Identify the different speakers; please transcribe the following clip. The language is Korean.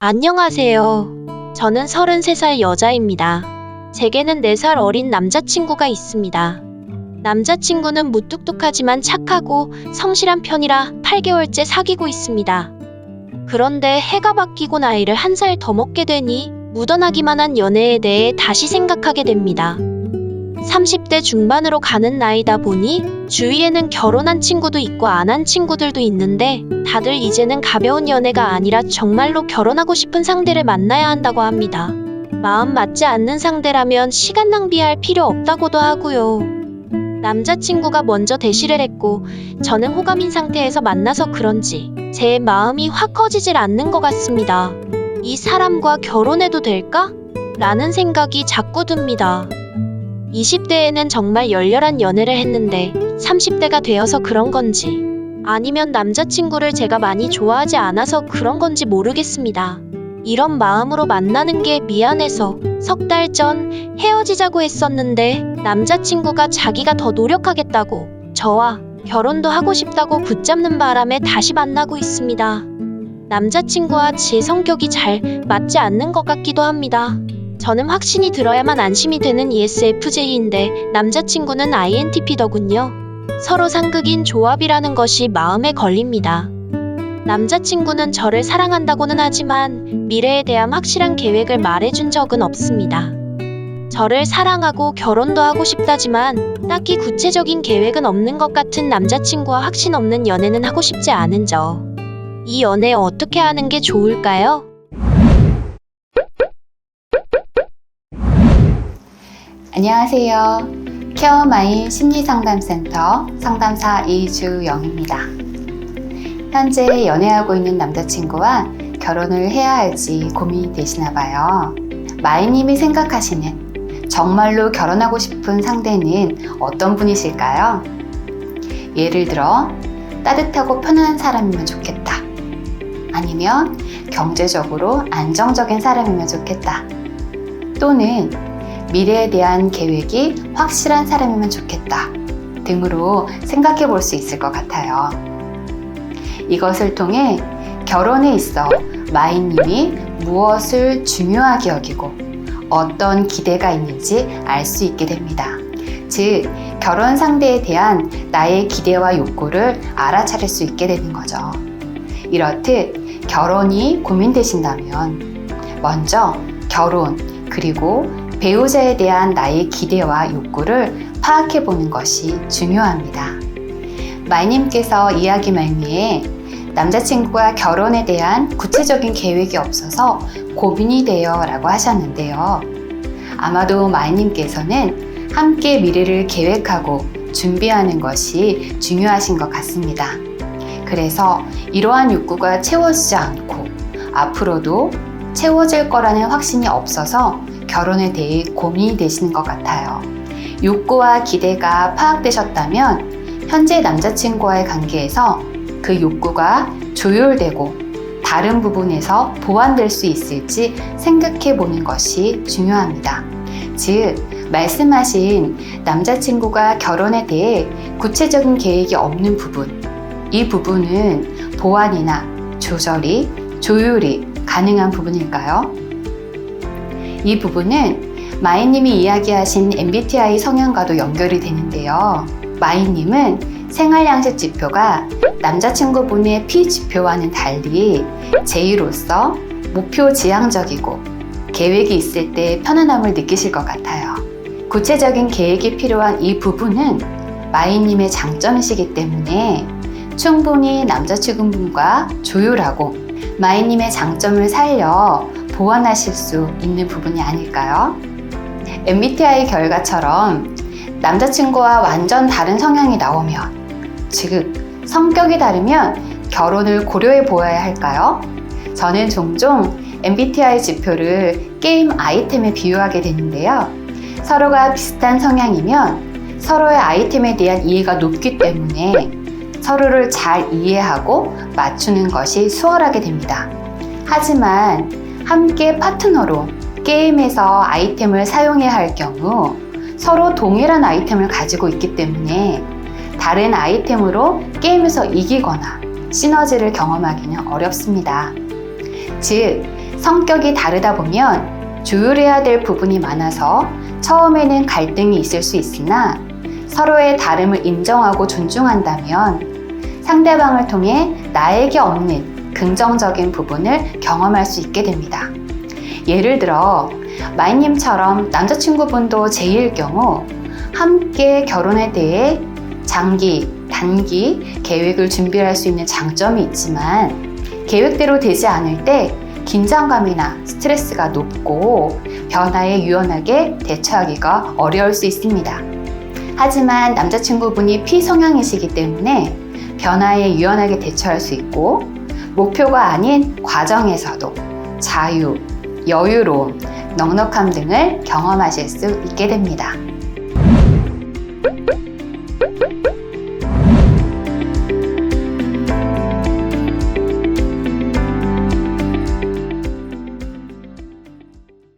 Speaker 1: 안녕하세요. 저는 33살 여자입니다. 제게는 4살 어린 남자친구가 있습니다. 남자친구는 무뚝뚝하지만 착하고 성실한 편이라 8개월째 사귀고 있습니다. 그런데 해가 바뀌고 나이를 1살 더 먹게 되니 묻어나기만 한 연애에 대해 다시 생각하게 됩니다. 30대 중반으로 가는 나이다 보니 주위에는 결혼한 친구도 있고 안 한 친구들도 있는데 다들 이제는 가벼운 연애가 아니라 정말로 결혼하고 싶은 상대를 만나야 한다고 합니다. 마음 맞지 않는 상대라면 시간 낭비할 필요 없다고도 하고요. 남자친구가 먼저 대시를 했고 저는 호감인 상태에서 만나서 그런지 제 마음이 확 커지질 않는 것 같습니다. 이 사람과 결혼해도 될까? 라는 생각이 자꾸 듭니다. 20대에는 정말 열렬한 연애를 했는데 30대가 되어서 그런 건지 아니면 남자친구를 제가 많이 좋아하지 않아서 그런 건지 모르겠습니다. 이런 마음으로 만나는 게 미안해서 석 달 전 헤어지자고 했었는데 남자친구가 자기가 더 노력하겠다고 저와 결혼도 하고 싶다고 붙잡는 바람에 다시 만나고 있습니다. 남자친구와 제 성격이 잘 맞지 않는 것 같기도 합니다. 저는 확신이 들어야만 안심이 되는 ESFJ인데 남자친구는 INTP더군요. 서로 상극인 조합이라는 것이 마음에 걸립니다. 남자친구는 저를 사랑한다고는 하지만 미래에 대한 확실한 계획을 말해준 적은 없습니다. 저를 사랑하고 결혼도 하고 싶다지만 딱히 구체적인 계획은 없는 것 같은 남자친구와 확신 없는 연애는 하고 싶지 않은 저. 이 연애 어떻게 하는 게 좋을까요?
Speaker 2: 안녕하세요. 케어마인 심리상담센터 상담사 이주영입니다. 현재 연애하고 있는 남자친구와 결혼을 해야 할지 고민이 되시나봐요. 마이님이 생각하시는 정말로 결혼하고 싶은 상대는 어떤 분이실까요? 예를 들어 따뜻하고 편안한 사람이면 좋겠다. 아니면 경제적으로 안정적인 사람이면 좋겠다. 또는 미래에 대한 계획이 확실한 사람이면 좋겠다 등으로 생각해 볼 수 있을 것 같아요. 이것을 통해 결혼에 있어 마이님이 무엇을 중요하게 여기고 어떤 기대가 있는지 알 수 있게 됩니다. 즉, 결혼 상대에 대한 나의 기대와 욕구를 알아차릴 수 있게 되는 거죠. 이렇듯 결혼이 고민되신다면 먼저 결혼 그리고 배우자에 대한 나의 기대와 욕구를 파악해 보는 것이 중요합니다. 마이님께서 이야기 말미에 남자친구가 결혼에 대한 구체적인 계획이 없어서 고민이 돼요 라고 하셨는데요. 아마도 마이님께서는 함께 미래를 계획하고 준비하는 것이 중요하신 것 같습니다. 그래서 이러한 욕구가 채워지지 않고 앞으로도 채워질 거라는 확신이 없어서 결혼에 대해 고민이 되시는 것 같아요. 욕구와 기대가 파악되셨다면 현재 남자친구와의 관계에서 그 욕구가 조율되고 다른 부분에서 보완될 수 있을지 생각해 보는 것이 중요합니다. 즉, 말씀하신 남자친구가 결혼에 대해 구체적인 계획이 없는 부분, 이 부분은 보완이나 조율이 가능한 부분일까요? 이 부분은 마이님이 이야기하신 MBTI 성향과도 연결이 되는데요. 마이님은 생활양식 지표가 남자친구분의 P 지표와는 달리 J로서 목표 지향적이고 계획이 있을 때 편안함을 느끼실 것 같아요. 구체적인 계획이 필요한 이 부분은 마이님의 장점이시기 때문에 충분히 남자친구분과 조율하고 마이님의 장점을 살려 보완하실 수 있는 부분이 아닐까요? MBTI 결과처럼 남자친구와 완전 다른 성향이 나오면, 즉 성격이 다르면 결혼을 고려해 보아야 할까요? 저는 종종 MBTI 지표를 게임 아이템에 비유하게 되는데요. 서로가 비슷한 성향이면 서로의 아이템에 대한 이해가 높기 때문에 서로를 잘 이해하고 맞추는 것이 수월하게 됩니다. 하지만 함께 파트너로 게임에서 아이템을 사용해야 할 경우 서로 동일한 아이템을 가지고 있기 때문에 다른 아이템으로 게임에서 이기거나 시너지를 경험하기는 어렵습니다. 즉, 성격이 다르다 보면 조율해야 될 부분이 많아서 처음에는 갈등이 있을 수 있으나 서로의 다름을 인정하고 존중한다면 상대방을 통해 나에게 없는 긍정적인 부분을 경험할 수 있게 됩니다. 예를 들어 마이님처럼 남자친구분도 제이일 경우 함께 결혼에 대해 장기, 단기 계획을 준비할 수 있는 장점이 있지만 계획대로 되지 않을 때 긴장감이나 스트레스가 높고 변화에 유연하게 대처하기가 어려울 수 있습니다. 하지만 남자친구분이 P성향이시기 때문에 변화에 유연하게 대처할 수 있고 목표가 아닌 과정에서도 자유, 여유로움, 넉넉함 등을 경험하실 수 있게 됩니다.